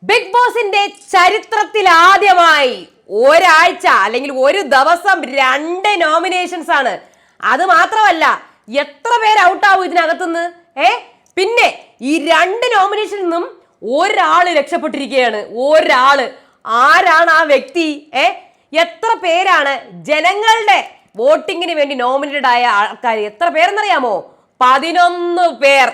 Big ബോസിന്റെ ചരിത്രത്തിൽ ആദ്യമായി ഒരാഴ്ച അല്ലെങ്കിൽ ഒരു ദിവസം 2 നോമിനേഷൻസ് ആണ്. അത് മാത്രമല്ല, എത്ര പേര് ഔട്ടാവും ഇതിനകത്തുനിന്ന്? പിന്നെ ഈ 2 നോമിനേഷനിൽ നിന്നും ഒരാള് രക്ഷപ്പെട്ടിരിക്കുകയാണ്. ഒരാള്. ആരാണ് ആ വ്യക്തി? എത്ര പേരാണ് ജനങ്ങളുടെ വോട്ടിങ്ങിന് വേണ്ടി നോമിനേറ്റഡ് ആയ ആൾക്കാർ? എത്ര പേരെന്നറിയാമോ? 11 പേർ.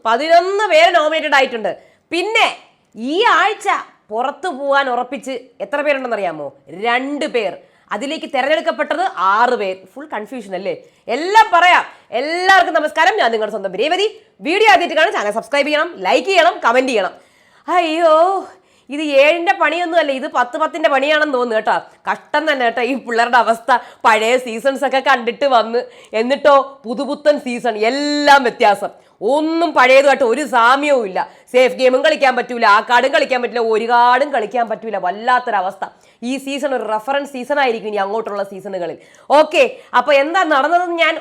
11 പേര് നോമിനേറ്റഡ് ആയിട്ടുണ്ട്. പിന്നെ ഈ ആഴ്ച പുറത്തു പോവാൻ ഉറപ്പിച്ച് എത്ര പേരുണ്ടെന്നറിയാമോ? 2 പേർ. അതിലേക്ക് തെരഞ്ഞെടുക്കപ്പെട്ടത് 6 പേർ. ഫുൾ കൺഫ്യൂഷൻ അല്ലേ? എല്ലാം പറയാം. എല്ലാവർക്കും നമസ്കാരം. ഞാൻ നിങ്ങളുടെ സ്വന്തം രേവതി. വീഡിയോ ആദ്യമായിട്ട് കാണാൻ ചാനൽ സബ്സ്ക്രൈബ് ചെയ്യണം, ലൈക്ക് ചെയ്യണം, കമന്റ് ചെയ്യണം. അയ്യോ, ഇത് 7ന്റെ പണിയൊന്നും അല്ല, ഇത് 10-10ന്റെ പണിയാണെന്ന് തോന്നുന്നു കേട്ടോ. കഷ്ടം തന്നെ കേട്ടോ ഈ പിള്ളേരുടെ അവസ്ഥ. പഴയ സീസൺസ് ഒക്കെ കണ്ടിട്ട് വന്ന്, എന്നിട്ടോ പുതുപുത്തൻ സീസൺ, എല്ലാം വ്യത്യാസം. ഒന്നും പഴയതുമായിട്ട് ഒരു സാമ്യവും ഇല്ല. സേഫ് ഗെയിമും കളിക്കാൻ പറ്റൂല, ആ കാർഡും കളിക്കാൻ പറ്റില്ല, ഒരു കാർഡും കളിക്കാൻ പറ്റൂല. വല്ലാത്തൊരവസ്ഥ. ഈ സീസൺ ഒരു റെഫറൻസ് സീസൺ ആയിരിക്കും ഇനി അങ്ങോട്ടുള്ള സീസണുകളിൽ. ഓക്കെ, അപ്പൊ എന്താ നടന്നതെന്ന് ഞാൻ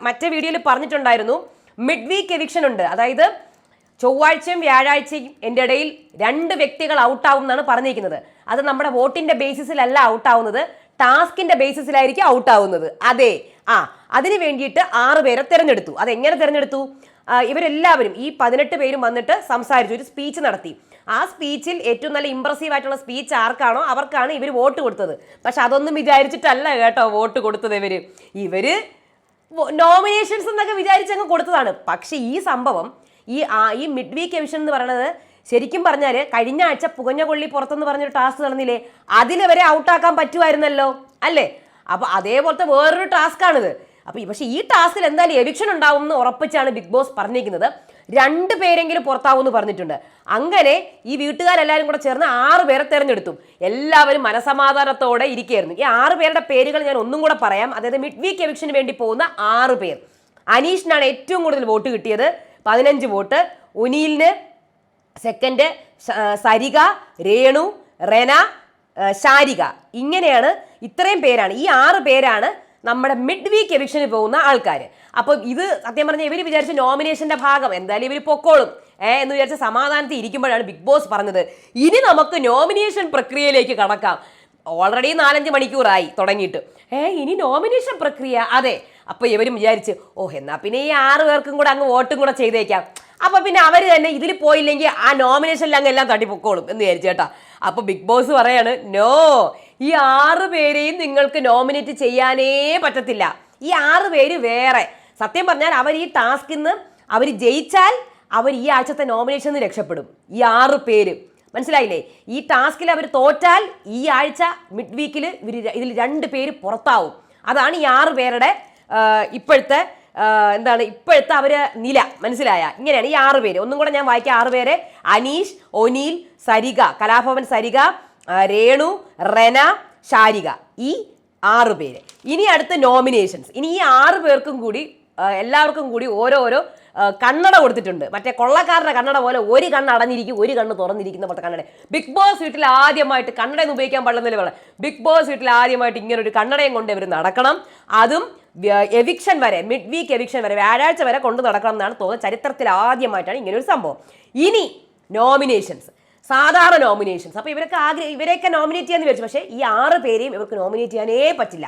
മറ്റേ വീഡിയോയിൽ പറഞ്ഞിട്ടുണ്ടായിരുന്നു. മിഡ് വീക്ക് എവിക്ഷൻ ഉണ്ട്. അതായത് ചൊവ്വാഴ്ചയും വ്യാഴാഴ്ചയും എൻ്റെ ഇടയിൽ 2 വ്യക്തികൾ ഔട്ടാവും എന്നാണ് പറഞ്ഞിരിക്കുന്നത്. അത് നമ്മുടെ വോട്ടിന്റെ ബേസിസിലല്ല ഔട്ടാവുന്നത്, ടാസ്കിന്റെ ബേസിസിലായിരിക്കും ഔട്ടാവുന്നത്. അതെ, അതിന് വേണ്ടിയിട്ട് 6 പേരെ തിരഞ്ഞെടുത്തു. അതെങ്ങനെ തിരഞ്ഞെടുത്തു? ഇവരെല്ലാവരും ഈ 18 പേരും വന്നിട്ട് സംസാരിച്ചു, ഒരു സ്പീച്ച് നടത്തി. ആ സ്പീച്ചിൽ ഏറ്റവും നല്ല ഇംപ്രസീവ് ആയിട്ടുള്ള സ്പീച്ച് ആർക്കാണോ അവർക്കാണ് ഇവർ വോട്ട് കൊടുത്തത്. പക്ഷെ അതൊന്നും വിചാരിച്ചിട്ടല്ല കേട്ടോ വോട്ട് കൊടുത്തത്. ഇവര് നോമിനേഷൻസ് എന്നൊക്കെ വിചാരിച്ചങ്ങ് കൊടുത്തതാണ്. പക്ഷെ ഈ സംഭവം ഈ മിഡ് വീക്ക് എവിഷൻ എന്ന് പറയുന്നത് ശരിക്കും പറഞ്ഞാൽ കഴിഞ്ഞ ആഴ്ച പുകഞ്ഞ കൊള്ളി പുറത്തെന്ന് പറഞ്ഞൊരു ടാസ്ക് നടന്നില്ലേ, അതിലവരെ ഔട്ടാക്കാൻ പറ്റുമായിരുന്നല്ലോ അല്ലേ? അപ്പൊ അതേപോലത്തെ വേറൊരു ടാസ്ക് ആണിത്. പക്ഷെ ഈ ടാസ്കിൽ എന്തായാലും എവിക്ഷൻ ഉണ്ടാവും എന്ന് ഉറപ്പിച്ചാണ് ബിഗ് ബോസ് പറഞ്ഞിരിക്കുന്നത്. 2 പേരെങ്കിലും പുറത്താവും എന്ന് പറഞ്ഞിട്ടുണ്ട്. അങ്ങനെ ഈ വീട്ടുകാരെല്ലാവരും കൂടെ ചേർന്ന് 6 പേരെ തെരഞ്ഞെടുത്തു. എല്ലാവരും മനസമാധാനത്തോടെ ഇരിക്കുകയായിരുന്നു. ഈ 6 പേരുടെ പേരുകൾ ഞാൻ ഒന്നും കൂടെ പറയാം. അതായത് മിഡ് വീക്ക് എവിക്ഷന് വേണ്ടി പോകുന്ന 6 പേർ. അനീഷിനാണ് ഏറ്റവും കൂടുതൽ വോട്ട് കിട്ടിയത്, 15 വോട്ട്. ഉനീലിന് സെക്കൻഡ്, സരിക, രേണു, റെന, ശാരിക. ഇങ്ങനെയാണ്, ഇത്രയും പേരാണ്, ഈ 6 പേരാണ് നമ്മുടെ മിഡ് വീക്ക് എവിക്ഷന് പോകുന്ന ആൾക്കാർ. അപ്പം ഇത് സത്യം പറഞ്ഞാൽ ഇവർ വിചാരിച്ച നോമിനേഷന്റെ ഭാഗം എന്തായാലും ഇവർ പൊക്കോളും എന്ന് വിചാരിച്ച സമാധാനത്തിൽ ഇരിക്കുമ്പോഴാണ് ബിഗ് ബോസ് പറഞ്ഞത് ഇനി നമുക്ക് നോമിനേഷൻ പ്രക്രിയയിലേക്ക് കടക്കാം. ഓൾറെഡി 4-5 മണിക്കൂറായി തുടങ്ങിയിട്ട്. ഇനി നോമിനേഷൻ പ്രക്രിയ. അതെ, അപ്പൊ ഇവരും വിചാരിച്ച് എന്നാ പിന്നെ ഈ 6 പേർക്കും കൂടെ അങ്ങ് വോട്ടും കൂടെ ചെയ്തേക്കാം. അപ്പൊ പിന്നെ അവര് തന്നെ ഇതിൽ പോയില്ലെങ്കിൽ ആ നോമിനേഷനിൽ അങ്ങ് എല്ലാം തട്ടിപ്പൊക്കോളും എന്ന് വിചാരിച്ചു കേട്ടാ. അപ്പൊ ബിഗ് ബോസ് പറയാണ്, നോ, ഈ 6 പേരെയും നിങ്ങൾക്ക് നോമിനേറ്റ് ചെയ്യാനേ പറ്റത്തില്ല. ഈ 6 പേര് വേറെ. സത്യം പറഞ്ഞാൽ അവർ ഈ ടാസ്കിൽ നിന്ന് അവർ ജയിച്ചാൽ അവർ ഈ ആഴ്ചത്തെ നോമിനേഷനിൽ നിന്ന് രക്ഷപ്പെടും. ഈ 6 പേര് മനസ്സിലായില്ലേ? ഈ ടാസ്കിൽ അവർ തോറ്റാൽ ഈ ആഴ്ച മിഡ് വീക്കിൽ ഇതിൽ 2 പേര് പുറത്താവും. അതാണ് ഈ 6 പേരുടെ ഇപ്പോഴത്തെ അവര് നില. മനസ്സിലായ? ഇങ്ങനെയാണ് ഈ 6 പേര്. ഒന്നും കൂടെ ഞാൻ വായിക്കാം. 6 പേര്: അനീഷ്, ഒനീൽ, സരിക, കലാഭവൻ സരിക, രേണു, റെന, ശാരിക. ഈ 6 പേര്. ഇനി അടുത്ത നോമിനേഷൻസ്. ഇനി ഈ 6 പേർക്കും കൂടി എല്ലാവർക്കും കൂടി ഓരോരോ കണ്ണട കൊടുത്തിട്ടുണ്ട്. മറ്റേ കൊള്ളക്കാരുടെ കണ്ണട പോലെ ഒരു കണ്ണ് അടഞ്ഞിരിക്കും, ഒരു കണ്ണ് തുറന്നിരിക്കുന്ന പോലത്തെ കണ്ണട. ബിഗ് ബോസ് വീട്ടിൽ ആദ്യമായിട്ട് കണ്ണടയൊന്നും ഉപയോഗിക്കാൻ പാടില്ലെന്നല്ലേ പറയാം. ബിഗ് ബോസ് വീട്ടിൽ ആദ്യമായിട്ട് ഇങ്ങനെ ഒരു കണ്ണടയും കൊണ്ട് ഇവർ നടക്കണം. അതും എവിക്ഷൻ വരെ, മിഡ് വീക്ക് എവിക്ഷൻ വരെ, വ്യാഴാഴ്ച വരെ കൊണ്ട് നടക്കണം എന്നാണ് തോന്നുന്നത്. ചരിത്രത്തിൽ ആദ്യമായിട്ടാണ് ഇങ്ങനെ ഒരു സംഭവം. ഇനി നോമിനേഷൻസ്, സാധാരണ നോമിനേഷൻസ്. അപ്പോൾ ഇവരെയൊക്കെ നോമിനേറ്റ് ചെയ്യാന്ന് വിചാരിച്ചു. പക്ഷേ ഈ 6 പേരെയും ഇവർക്ക് നോമിനേറ്റ് ചെയ്യാനേ പറ്റില്ല.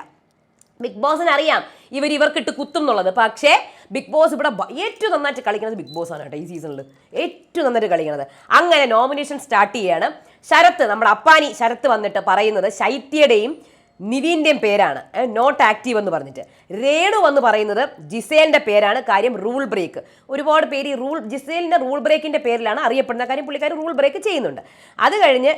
ബിഗ് ബോസിന് അറിയാം ഇവർക്കിട്ട് കുത്തും എന്നുള്ളത്. പക്ഷേ ബിഗ് ബോസ് ഇവിടെ ഏറ്റവും നന്നായിട്ട് കളിക്കുന്നത് ബിഗ് ബോസ് ആണ് കേട്ടോ. ഈ സീസണിൽ ഏറ്റവും നന്നായിട്ട് കളിക്കുന്നത്. അങ്ങനെ നോമിനേഷൻ സ്റ്റാർട്ട് ചെയ്യാണ്. ശരത്ത്, നമ്മുടെ അപ്പാനി ശരത്ത് വന്നിട്ട് പറയുന്നത് ശൈത്യയുടെയും നിവീൻ്റെയും പേരാണ്, നോട്ട് ആക്റ്റീവ് എന്ന് പറഞ്ഞിട്ട്. രേണു വന്ന് പറയുന്നത് ജിസേലിൻ്റെ പേരാണ്. കാര്യം റൂൾ ബ്രേക്ക്. ഒരുപാട് പേര് ജിസേലിൻ്റെ റൂൾ ബ്രേക്കിൻ്റെ പേരിലാണ് അറിയപ്പെടുന്ന. കാര്യം പുള്ളിക്കാർ റൂൾ ബ്രേക്ക് ചെയ്യുന്നുണ്ട്. അത് കഴിഞ്ഞ്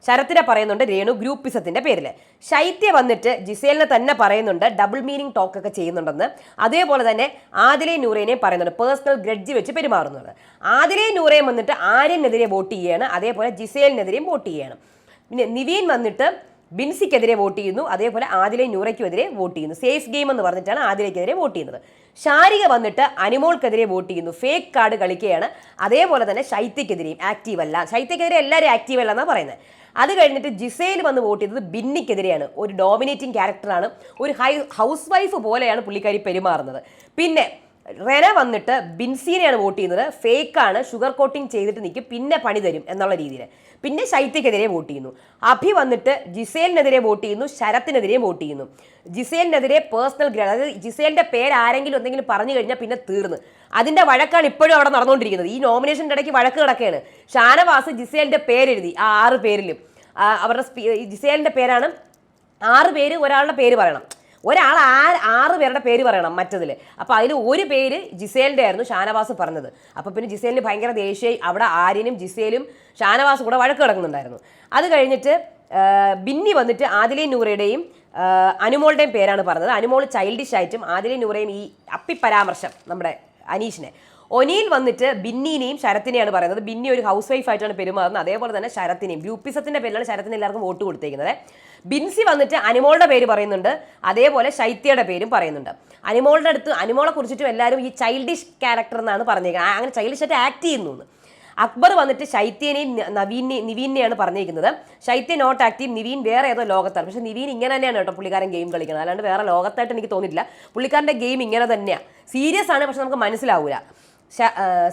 ശരത്തിനെ പറയുന്നുണ്ട് രേണു ഗ്രൂപ്പിസത്തിന്റെ പേരിൽ. ശൈത്യ വന്നിട്ട് ജിസേലിനെ തന്നെ പറയുന്നുണ്ട് ഡബിൾ മീനിങ് ടോക്ക് ഒക്കെ ചെയ്യുന്നുണ്ടെന്ന്. അതേപോലെ തന്നെ ആദിലെ നൂറേനെയും പറയുന്നുണ്ട് പേഴ്സണൽ ഗ്രഡ്ജ് വെച്ച് പെരുമാറുന്നുണ്ട്. ആദിലെ നൂറേയും വന്നിട്ട് ആര്യനെതിരെ വോട്ട് ചെയ്യുകയാണ്, അതേപോലെ ജിസേലിനെതിരെയും വോട്ട് ചെയ്യുകയാണ്. പിന്നെ നിവീൻ വന്നിട്ട് ബിൻസിക്കെതിരെ വോട്ട് ചെയ്യുന്നു, അതേപോലെ ആദിലെ നൂറയ്ക്കുമെതിരെ വോട്ട് ചെയ്യുന്നു. സേഫ് ഗെയിം എന്ന് പറഞ്ഞിട്ടാണ് ആദിലേക്കെതിരെ വോട്ട് ചെയ്യുന്നത്. ശാരിക വന്നിട്ട് അനുമോൾക്കെതിരെ വോട്ട് ചെയ്യുന്നു, ഫേക്ക് കാർഡ് കളിക്കുകയാണ്. അതേപോലെ തന്നെ ശൈത്യക്കെതിരെയും ആക്റ്റീവ് അല്ല, ശൈത്യക്കെതിരെ എല്ലാവരും ആക്റ്റീവ് അല്ല എന്നാണ് പറയുന്നത്. അത് കഴിഞ്ഞിട്ട് ജിസേൽ വന്ന് വോട്ട് ചെയ്തത് ബിന്നിക്കെതിരെയാണ്. ഒരു ഡോമിനേറ്റിംഗ് ക്യാരക്ടറാണ്, ഒരു ഹൗസ് വൈഫ് പോലെയാണ് പുള്ളിക്കാരി പെരുമാറുന്നത്. പിന്നെ റെന വന്നിട്ട് ബിൻസീനെയാണ് വോട്ട് ചെയ്യുന്നത്. ഫേക്കാണ്, ഷുഗർ കോട്ടിങ് ചെയ്തിട്ട് നിൽക്കും, പിന്നെ പണി തരും എന്നുള്ള രീതിയിൽ. പിന്നെ ശൈത്യക്കെതിരെ വോട്ട് ചെയ്യുന്നു. അഭി വന്നിട്ട് ജിസേലിനെതിരെ വോട്ട് ചെയ്യുന്നു, ശരത്തിനെതിരെ വോട്ട് ചെയ്യുന്നു. ജിസേലിനെതിരെ പേഴ്സണൽ ഗ്രേഡ്, അതായത് ജിസേലിന്റെ പേര് ആരെങ്കിലും എന്തെങ്കിലും പറഞ്ഞു കഴിഞ്ഞാൽ പിന്നെ തീർന്ന്. അതിന്റെ വഴക്കാണ് ഇപ്പോഴും അവിടെ നടന്നുകൊണ്ടിരിക്കുന്നത്. ഈ നോമിനേഷൻ്റെ ഇടയ്ക്ക് വഴക്ക് കിടക്കുകയാണ്. ഷാനവാസ് ജിസേലിന്റെ പേരെഴുതി ആ 6 പേരിലും. അവരുടെ ജിസേലിന്റെ പേരാണ് 6 പേര്, ഒരാളുടെ പേര് പറയണം, ഒരാൾ 6 പേരുടെ പേര് പറയണം മറ്റതിൽ. അപ്പോൾ അതിൽ ഒരു പേര് ജിസേലിൻ്റെ ആയിരുന്നു ഷാനവാസ് പറഞ്ഞത്. അപ്പോൾ പിന്നെ ജിസേലിന് ഭയങ്കര ദേഷ്യമായി. അവിടെ ആര്യനും ജിസേലും ഷാനവാസും കൂടെ വഴക്ക് കിടക്കുന്നുണ്ടായിരുന്നു. അത് കഴിഞ്ഞിട്ട് ബിന്നി വന്നിട്ട് ആദിലയും നൂറയുടെയും അനുമോളുടെയും പേരാണ് പറഞ്ഞത്. അനുമോൾ ചൈൽഡിഷ് ആയിട്ടും ആദിലയും നൂറയും ഈ പരാമർശം നമ്മുടെ അനീഷിനെ. ഒനീൽ വന്നിട്ട് ബിന്നിനെയും ശരത്തിനെയാണ് പറയുന്നത്. ബിന്നി ഒരു ഹൗസ് വൈഫ് ആയിട്ടാണ് പെരുമാറുന്നത്. അതേപോലെ തന്നെ ശരത്തിനെയും ഗ്രൂപ്പിസത്തിന്റെ പേരിലാണ് ശരത്തിന് എല്ലാവർക്കും വോട്ട് കൊടുത്തേക്കുന്നത്. ബിൻസി വന്നിട്ട് അനുമോളുടെ പേര് പറയുന്നുണ്ട്, അതേപോലെ ശൈത്യയുടെ പേരും പറയുന്നുണ്ട്. അനുമോളുടെ അടുത്ത് അനുമോളെ കുറിച്ചിട്ടും എല്ലാവരും ഈ ചൈൽഡിഷ് ക്യാരക്ടർ എന്നാണ് പറഞ്ഞേക്കുന്നത്, അങ്ങനെ ചൈൽഡിഷ് ആയിട്ട് ആക്ട് ചെയ്യുന്നു. അക്ബർ വന്നിട്ട് ശൈത്യനെയും നിവീനെയാണ് പറഞ്ഞിരിക്കുന്നത്. ശൈത്യ നോട്ട് ആക്റ്റീവ്, നിവീൻ വേറെ ഏതോ ലോകത്താണ്. പക്ഷേ നിവീൻ ഇങ്ങനെ തന്നെയാണ് കേട്ടോ പുള്ളിക്കാരൻ ഗെയിം കളിക്കുന്നത്, അല്ലാണ്ട് വേറെ ലോകത്തായിട്ട് എനിക്ക് തോന്നിയിട്ടില്ല. പുള്ളിക്കാരൻ്റെ ഗെയിം ഇങ്ങനെ തന്നെയാണ്, സീരിയസ് ആണ്, പക്ഷെ നമുക്ക് മനസ്സിലാവില്ല.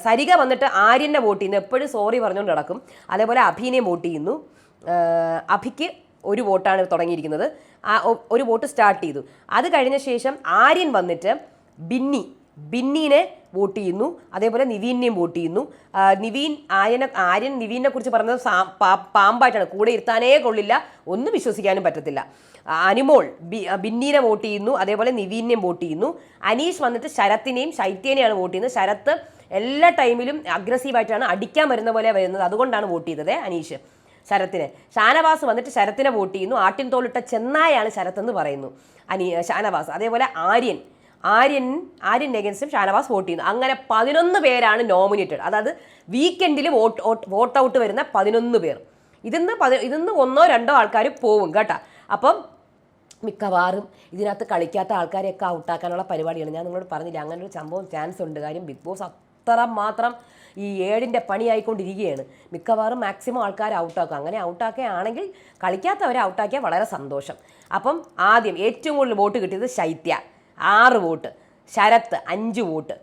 സരിക വന്നിട്ട് ആര്യനെ വോട്ട് ചെയ്യുന്നു, എപ്പോഴും സോറി പറഞ്ഞുകൊണ്ട് നടക്കും. അതേപോലെ അഭിനെ വോട്ട് ചെയ്യുന്നു. അഭിക്ക് ഒരു വോട്ടാണ് തുടങ്ങിയിരിക്കുന്നത്, ഒരു വോട്ട് സ്റ്റാർട്ട് ചെയ്തു. അത് കഴിഞ്ഞ ശേഷം ആര്യൻ വന്നിട്ട് ബിന്നിനെ വോട്ട് ചെയ്യുന്നു, അതേപോലെ നിവീനെയും വോട്ട് ചെയ്യുന്നു. ആര്യൻ നിവീനെ കുറിച്ച് പറഞ്ഞത് പാമ്പായിട്ടാണ്, കൂടെ ഇരുത്താനേ കൊള്ളില്ല, ഒന്നും വിശ്വസിക്കാനും പറ്റത്തില്ല. അനുമോൾ ബിന്നീനെ വോട്ട് ചെയ്യുന്നു, അതേപോലെ നിവീനെയും വോട്ട് ചെയ്യുന്നു. അനീഷ് വന്നിട്ട് ശരത്തിനെയും ശൈത്യനെയാണ് വോട്ട് ചെയ്യുന്നത്. ശരത്ത് എല്ലാ ടൈമിലും അഗ്രസീവായിട്ടാണ്, അടിക്കാൻ വരുന്ന പോലെ വരുന്നത്, അതുകൊണ്ടാണ് വോട്ട് ചെയ്തത് അനീഷ് ശരത്തിനെ. ഷാനവാസ് വന്നിട്ട് ശരത്തിനെ വോട്ട് ചെയ്യുന്നു. ആട്ടിൻ തോളിട്ട ചെന്നായാണ് ശരത്ത് എന്ന് പറയുന്നു ഷാനവാസ്. അതേപോലെ ആര്യൻ എഗൻസ്റ്റും ഷാനവാസ് വോട്ട് ചെയ്യുന്നു. അങ്ങനെ 11 പേരാണ് നോമിനേറ്റഡ്. അതായത് വീക്കെൻഡിൽ വോട്ട് ഔട്ട് വരുന്ന 11 പേർ. ഇതിന്ന് 1-2 ആൾക്കാർ പോവും കേട്ടോ. അപ്പം മിക്കവാറും ഇതിനകത്ത് കളിക്കാത്ത ആൾക്കാരെയൊക്കെ ഔട്ടാക്കാനുള്ള പരിപാടിയാണ്. ഞാൻ നിങ്ങളോട് പറഞ്ഞില്ല, അങ്ങനെ ഒരു സംഭവം ചാൻസ് ഉണ്ട്. കാര്യം ബിഗ് ബോസ് മാത്രം ഈ ഏടിൻ്റെ പണിയായിക്കൊണ്ടിരിക്കുകയാണ്. മിക്കവാറും മാക്സിമം ആൾക്കാർ ഔട്ടാക്കും. അങ്ങനെ ഔട്ടാക്കുകയാണെങ്കിൽ കളിക്കാത്തവരെ ഔട്ടാക്കിയാൽ വളരെ സന്തോഷം. അപ്പം ആദ്യം ഏറ്റവും കൂടുതൽ വോട്ട് കിട്ടിയത് ശൈത്യ 6 വോട്ട്, ശരത്ത് 5 വോട്ട്,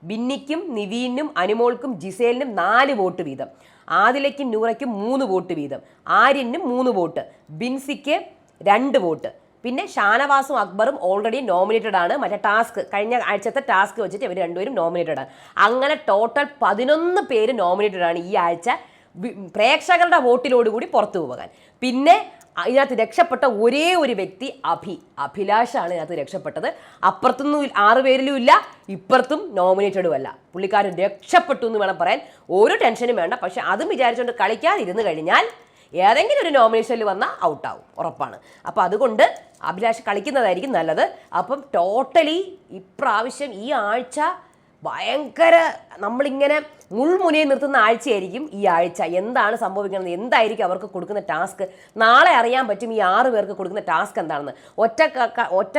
ബിന്നിക്കും നിവീനും അനുമോൾക്കും ജിസേലിനും 4 വോട്ട് വീതം, ആദിലയ്ക്കും നൂറയ്ക്കും 3 വോട്ട് വീതം, ആര്യനും 3 വോട്ട്, ബിൻസിക്ക് 2 വോട്ട്. പിന്നെ ഷാനവാസും അക്ബറും ഓൾറെഡി നോമിനേറ്റഡ് ആണ്. മറ്റേ കഴിഞ്ഞ ആഴ്ചത്തെ ടാസ്ക് വെച്ചിട്ട് ഇവർ രണ്ടുപേരും നോമിനേറ്റഡ് ആണ്. അങ്ങനെ ടോട്ടൽ 11 പേര് നോമിനേറ്റഡ് ആണ് ഈ ആഴ്ച പ്രേക്ഷകരുടെ വോട്ടിലോടുകൂടി പുറത്തു പോകാൻ. പിന്നെ ഇതിനകത്ത് രക്ഷപ്പെട്ട ഒരേ ഒരു വ്യക്തി അഭിലാഷാണ് ഇതിനകത്ത് രക്ഷപ്പെട്ടത്. അപ്പുറത്തൊന്നും 6 പേരിലും ഇല്ല, ഇപ്പുറത്തും നോമിനേറ്റഡും അല്ല. പുള്ളിക്കാരൻ രക്ഷപ്പെട്ടു എന്ന് വേണം പറയാൻ. ഒരു ടെൻഷനും വേണ്ട. പക്ഷെ അതും വിചാരിച്ചുകൊണ്ട് കളിക്കാതിരുന്ന് കഴിഞ്ഞാൽ ഏതെങ്കിലും ഒരു നോമിനേഷനിൽ വന്നാൽ ഔട്ടാവും, ഉറപ്പാണ്. അപ്പോൾ അതുകൊണ്ട് അഭിലാഷ് കളിക്കുന്നതായിരിക്കും നല്ലത്. അപ്പം ടോട്ടലി ഇപ്രാവശ്യം ഈ ആഴ്ച ഭയങ്കര നമ്മളിങ്ങനെ മുൾമുനയിൽ നിർത്തുന്ന ആഴ്ചയായിരിക്കും ഈ ആഴ്ച. എന്താണ് സംഭവിക്കുന്നത്, എന്തായിരിക്കും അവർക്ക് കൊടുക്കുന്ന ടാസ്ക്, നാളെ അറിയാൻ പറ്റും ഈ 6 പേർക്ക് കൊടുക്കുന്ന ടാസ്ക് എന്താണെന്ന്. ഒറ്റ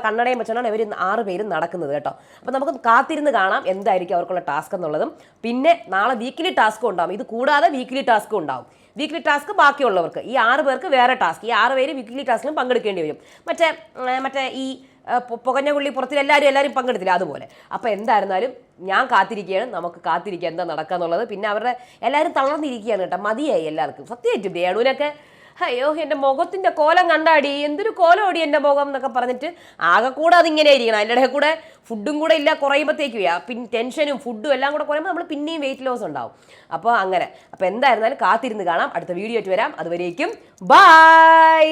കണ്ണടയും വെച്ചാണ് ഇവർ 6 പേരും നടക്കുന്നത് കേട്ടോ. അപ്പം നമുക്ക് കാത്തിരുന്ന് കാണാം എന്തായിരിക്കും അവർക്കുള്ള ടാസ്ക് എന്നുള്ളതും. പിന്നെ നാളെ വീക്കിലി ടാസ്കും ഉണ്ടാവും. ഇത് കൂടാതെ വീക്കിലി ടാസ്കും ഉണ്ടാവും. വീക്ക്ലി ടാസ്ക് ബാക്കിയുള്ളവർക്ക്, ഈ 6 പേർക്ക് വേറെ ടാസ്ക്. ഈ 6 പേര് വീക്ക്ലി ടാസ്കിലും പങ്കെടുക്കേണ്ടി വരും. മറ്റേ ഈ പുകഞ്ഞ പുള്ളി പുറത്തിൽ എല്ലാവരും പങ്കെടുത്തില്ല, അതുപോലെ. അപ്പോൾ എന്തായിരുന്നാലും ഞാൻ കാത്തിരിക്കുകയാണ്. നമുക്ക് കാത്തിരിക്കുക എന്താ നടക്കുക എന്നുള്ളത്. പിന്നെ അവരുടെ എല്ലാവരും തളർന്നിരിക്കുകയാണ് കേട്ടോ, മതിയായി എല്ലാവർക്കും. സത്യമായിട്ടും രേണുവിനൊക്കെ അയ്യോ എൻ്റെ മുഖത്തിൻ്റെ കോലം കണ്ടാടി, എന്തൊരു കോലം ഓടി എൻ്റെ മുഖം എന്നൊക്കെ പറഞ്ഞിട്ട് ആകെ കൂടെ അതിങ്ങനെ ഇരിക്കണം. അതിൻ്റെ ഇടയിൽ കൂടെ ഫുഡും കൂടെ ഇല്ല, കുറയുമ്പോഴത്തേക്കും പിന്നെ ടെൻഷനും ഫുഡും എല്ലാം കൂടെ കുറയുമ്പോൾ നമ്മൾ പിന്നെയും വെയിറ്റ് ലോസ് ഉണ്ടാവും. അപ്പോൾ അങ്ങനെ. അപ്പോൾ എന്തായിരുന്നാലും കാത്തിരുന്ന് കാണാം. അടുത്ത വീഡിയോ ആയിട്ട് വരാം. അതുവരേക്കും ബൈ.